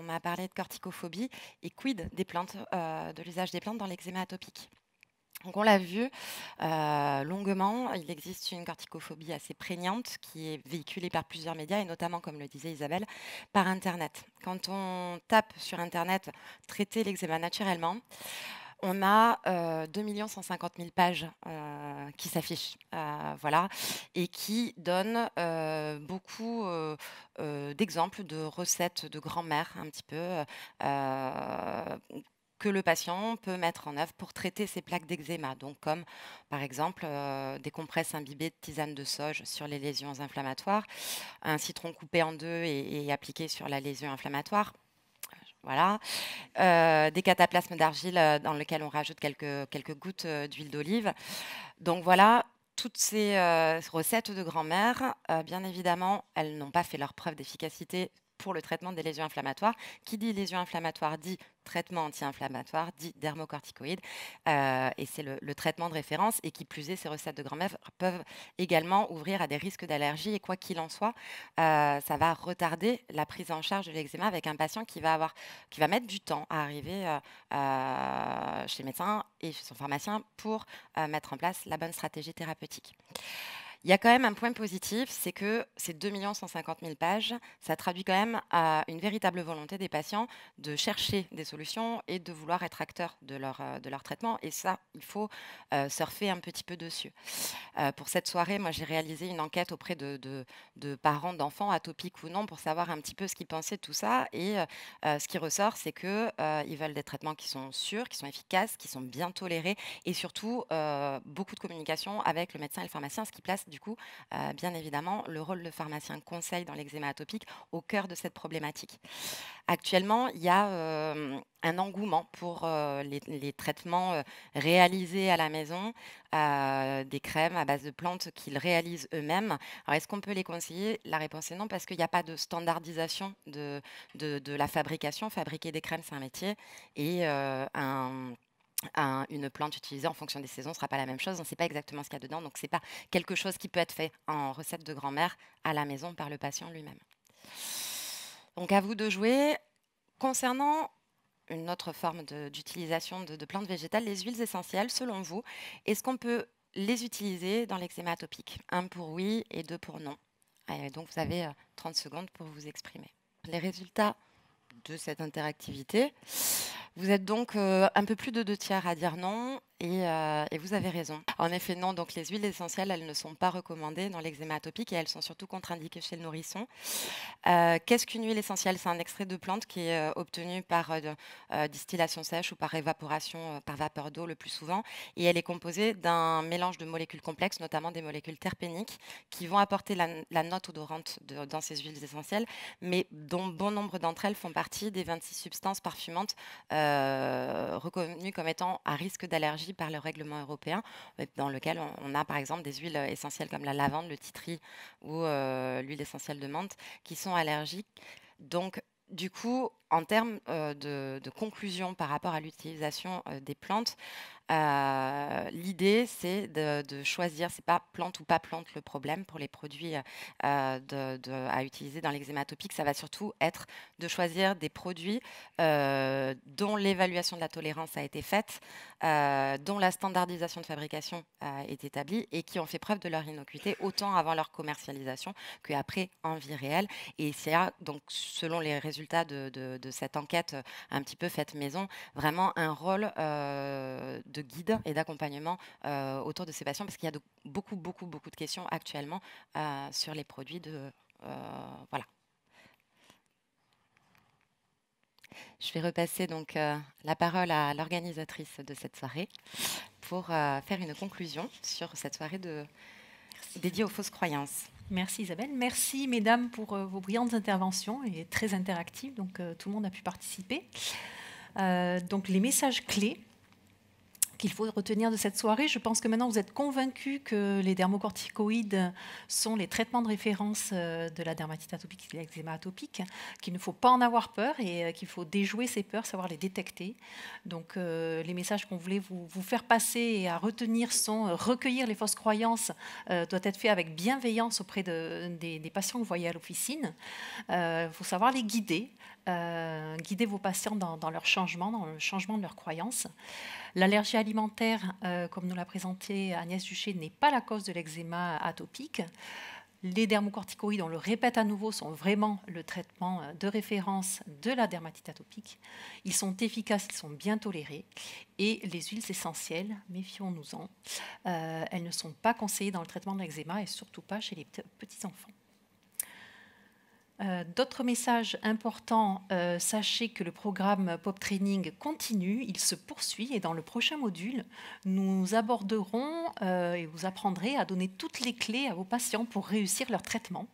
on a parlé de corticophobie. Et quid des plantes, de l'usage des plantes dans l'eczéma atopique? Donc on l'a vu longuement, il existe une corticophobie assez prégnante qui est véhiculée par plusieurs médias et notamment, comme le disait Isabelle, par Internet. Quand on tape sur Internet «traiter l'eczéma naturellement», on a 2 150 000 pages qui s'affichent, voilà, et qui donnent beaucoup d'exemples de recettes de grand-mère un petit peu que le patient peut mettre en œuvre pour traiter ses plaques d'eczéma. Donc, comme par exemple des compresses imbibées de tisane de sauge sur les lésions inflammatoires, un citron coupé en deux et appliqué sur la lésion inflammatoire. Voilà, des cataplasmes d'argile dans lesquels on rajoute quelques gouttes d'huile d'olive. Donc voilà, toutes ces recettes de grand-mère, bien évidemment, elles n'ont pas fait leur preuve d'efficacité pour le traitement des lésions inflammatoires. Qui dit lésions inflammatoires dit traitement anti-inflammatoire, dit dermocorticoïde. Et c'est le traitement de référence. Et qui plus est, ces recettes de grand-mère peuvent également ouvrir à des risques d'allergie. Et quoi qu'il en soit, ça va retarder la prise en charge de l'eczéma avec un patient qui va mettre du temps à arriver chez le médecin et chez son pharmacien pour mettre en place la bonne stratégie thérapeutique. Il y a quand même un point positif, c'est que ces 2 150 000 pages, ça traduit quand même à une véritable volonté des patients de chercher des solutions et de vouloir être acteurs de leur traitement. Et ça, il faut surfer un petit peu dessus. Pour cette soirée, moi, j'ai réalisé une enquête auprès de parents d'enfants, atopiques ou non, pour savoir un petit peu ce qu'ils pensaient de tout ça. Et ce qui ressort, c'est qu'ils veulent des traitements qui sont sûrs, qui sont efficaces, qui sont bien tolérés et surtout beaucoup de communication avec le médecin et le pharmacien, ce qui place du coup, bien évidemment, le rôle de pharmacien conseil dans l'eczéma atopique au cœur de cette problématique. Actuellement, il y a un engouement pour les traitements réalisés à la maison, des crèmes à base de plantes qu'ils réalisent eux-mêmes. Alors, est-ce qu'on peut les conseiller? La réponse est non, parce qu'il n'y a pas de standardisation de la fabrication. Fabriquer des crèmes, c'est un métier. Et une plante utilisée en fonction des saisons ne sera pas la même chose. On ne sait pas exactement ce qu'il y a dedans. Donc, ce n'est pas quelque chose qui peut être fait en recette de grand-mère à la maison par le patient lui-même. Donc, à vous de jouer. Concernant une autre forme d'utilisation de plantes végétales, les huiles essentielles, selon vous, est-ce qu'on peut les utiliser dans l'eczéma atopique? 1 pour oui et 2 pour non. Et donc, vous avez 30 secondes pour vous exprimer. Les résultats de cette interactivité. Vous êtes donc un peu plus de 2 tiers à dire non et vous avez raison. En effet, non, donc les huiles essentielles, elles ne sont pas recommandées dans l'eczéma atopique et elles sont surtout contre-indiquées chez le nourrisson. Qu'est-ce qu'une huile essentielle? C'est un extrait de plante qui est obtenu par distillation sèche ou par évaporation, par vapeur d'eau le plus souvent. Et elle est composée d'un mélange de molécules complexes, notamment des molécules terpéniques, qui vont apporter la note odorante dans ces huiles essentielles, mais dont bon nombre d'entre elles font partie des 26 substances parfumantes reconnues comme étant à risque d'allergie par le règlement européen, dans lequel on a par exemple des huiles essentielles comme la lavande, le titri ou l'huile essentielle de menthe qui sont allergiques. Donc, du coup, en termes de conclusion par rapport à l'utilisation des plantes, l'idée, c'est de choisir, c'est pas plante ou pas plante le problème pour les produits à utiliser dans l'eczéma atopique. Ça va surtout être de choisir des produits dont l'évaluation de la tolérance a été faite, dont la standardisation de fabrication est établie et qui ont fait preuve de leur innocuité autant avant leur commercialisation qu'après en vie réelle. Et c'est donc, selon les résultats de cette enquête un petit peu faite maison, vraiment un rôle de guide et d'accompagnement autour de ces patients parce qu'il y a beaucoup de questions actuellement sur les produits voilà. Je vais repasser donc la parole à l'organisatrice de cette soirée pour faire une conclusion sur cette soirée dédiée aux fausses croyances. Merci Isabelle. Merci mesdames pour vos brillantes interventions et très interactives, donc tout le monde a pu participer. Donc les messages clés. qu'il faut retenir de cette soirée. Je pense que maintenant vous êtes convaincus que les dermocorticoïdes sont les traitements de référence de la dermatite atopique et de l'eczéma atopique, qu'il ne faut pas en avoir peur et qu'il faut déjouer ces peurs, savoir les détecter. Donc les messages qu'on voulait vous faire passer et à retenir sont recueillir les fausses croyances doit être fait avec bienveillance auprès des patients que vous voyez à l'officine. Il faut savoir les guider, guider vos patients dans leur changement, dans le changement de leurs croyances. L'allergie alimentaire, comme nous l'a présenté Agnès Duché, n'est pas la cause de l'eczéma atopique. Les dermocorticoïdes, on le répète à nouveau, sont vraiment le traitement de référence de la dermatite atopique. Ils sont efficaces, ils sont bien tolérés. Et les huiles essentielles, méfions-nous-en, elles ne sont pas conseillées dans le traitement de l'eczéma et surtout pas chez les petits-enfants. D'autres messages importants, sachez que le programme Pop Training continue, il se poursuit et dans le prochain module, nous aborderons et vous apprendrez à donner toutes les clés à vos patients pour réussir leur traitement.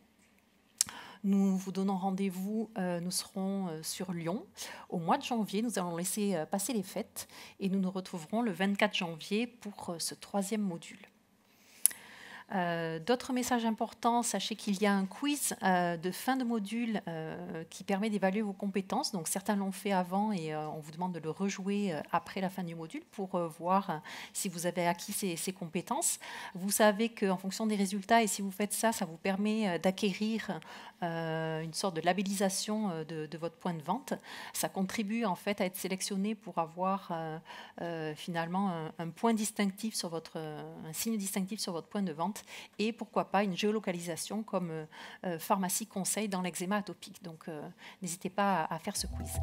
Nous vous donnons rendez-vous, nous serons sur Lyon au mois de janvier, nous allons laisser passer les fêtes et nous nous retrouverons le 24 janvier pour ce 3e module. D'autres messages importants, sachez qu'il y a un quiz de fin de module qui permet d'évaluer vos compétences. Donc certains l'ont fait avant et on vous demande de le rejouer après la fin du module pour voir si vous avez acquis ces compétences. Vous savez qu'en fonction des résultats, et si vous faites ça, ça vous permet d'acquérir une sorte de labellisation de votre point de vente. Ça contribue en fait à être sélectionné pour avoir finalement un point distinctif sur un signe distinctif sur votre point de vente. Et pourquoi pas une géolocalisation comme pharmacie conseil dans l'eczéma atopique. Donc n'hésitez pas à faire ce quiz.